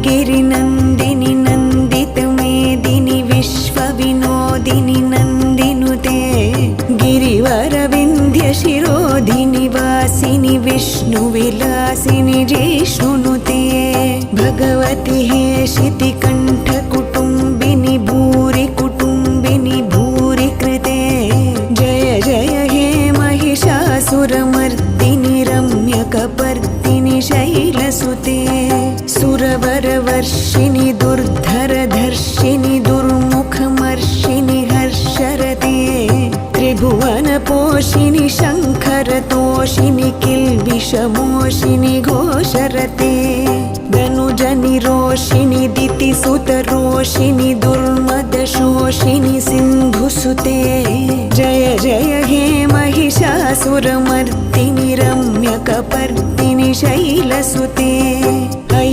गिरिनन्दिनि नन्दितमेदिनि विश्वविनोदिनि नन्दिनुते गिरिवरविन्ध्यशिरोधिनि वासिनि विष्णुविलासिनि जिष्णुनुते भगवति हेशितिकण्ठकुटुम्बिनि भूरि कुटुम्बिनि भूरि कृते जय जय हे महिषासुरमर्दिनि रम्यकपर्दिनि शैलसुते सुरवरवर्षिणि दुर्धरधर्षिणि दुर्मुखमर्षिणि हर्षरते त्रिभुवनपोषिणि शङ्खरतोषिणि किल्बिषमोषिणि घोषरते धनुजनिरोषिणि दितिसुतरोषिणि दुर्मदशोषिणि सिन्धुसुते जय जय हे महिषासुरमर्दिनि रम्यकपर्दिनि शैलसुते।